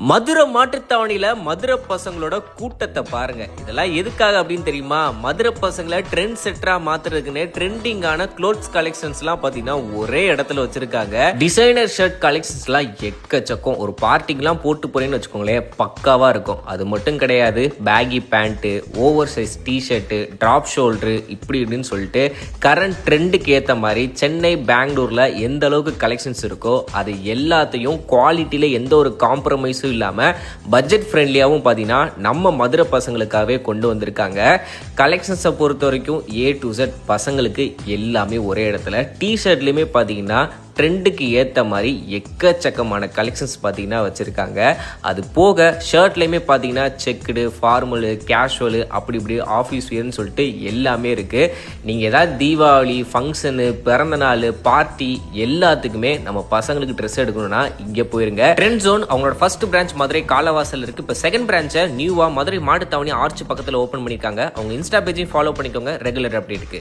மதுரை மாட்டுத்தாவணியில மதுரை பசங்களோட கூட்டத்தை பாருங்க. இதெல்லாம் எதுக்காக அப்படின்னு தெரியுமா? மதுரை பசங்களை ட்ரெண்ட் செட்டரா மாத்துறதுக்குன்னு ட்ரெண்டிங்கான க்ளோத்ஸ் கலெக்ஷன்ஸ் எல்லாம் பாத்தீங்கன்னா ஒரே இடத்துல வச்சிருக்காங்க. டிசைனர் ஷர்ட் கலெக்ஷன்ஸ் எல்லாம் எக்கச்சக்கம். ஒரு பார்ட்டிக்கெல்லாம் போட்டு போறேன்னு வச்சுக்கோங்களேன், பக்காவா இருக்கும். அது மட்டும் கிடையாது, baggy pant, oversize T shirt, drop shoulder, இப்படி இப்படின்னு சொல்லிட்டு கரண்ட் ட்ரெண்டுக்கு ஏத்த மாதிரி சென்னை பெங்களூர்ல எந்த அளவுக்கு கலெக்ஷன்ஸ் இருக்கோ அது எல்லாத்தையும் குவாலிட்டியில எந்த ஒரு காம்ப்ரமைஸும் இல்லாம பட்ஜெட் ஃப்ரெண்ட்லியாவும் பாத்தீங்கன்னா நம்ம மதுரை பசங்களுக்காகவே கொண்டு வந்திருக்காங்க. கலெக்ஷன்ஸை பொறுத்த வரைக்கும் A to Z பசங்களுக்கு எல்லாமே ஒரே இடத்துல. டிஷர்ட்லயுமே பாத்தீங்கன்னா ட்ரெண்டுக்கு ஏற்ற மாதிரி எக்கச்சக்கமான கலெக்ஷன்ஸ் பார்த்தீங்கன்னா வச்சுருக்காங்க. அது போக ஷர்ட்லேயுமே பார்த்தீங்கன்னா செக்குடு, ஃபார்மலு, கேஷுவலு, அப்படி இப்படி ஆஃபீஸ் வியர்னு சொல்லிட்டு எல்லாமே இருக்குது. நீங்கள் ஏதாவது தீபாவளி ஃபங்க்ஷனு, பிறந்தநாள், பார்ட்டி எல்லாத்துக்குமே நம்ம பசங்களுக்கு ட்ரெஸ் எடுக்கணும்னா இங்கே போயிருங்க. ட்ரெண்ட் ஜோன் அவங்களோட ஃபர்ஸ்ட் பிரான்ச் மதுரை காலவாசல் இருக்குது. இப்போ செகண்ட் பிரான்ச்சை நியூவாக மதுரை மாட்டுத்தாவணி ஆர்ச் பக்கத்தில் ஓப்பன் பண்ணியிருக்காங்க. அவங்க இன்ஸ்டா பேஜையும் ஃபாலோ பண்ணிக்கோங்க ரெகுலர் அப்டேட்டுக்கு.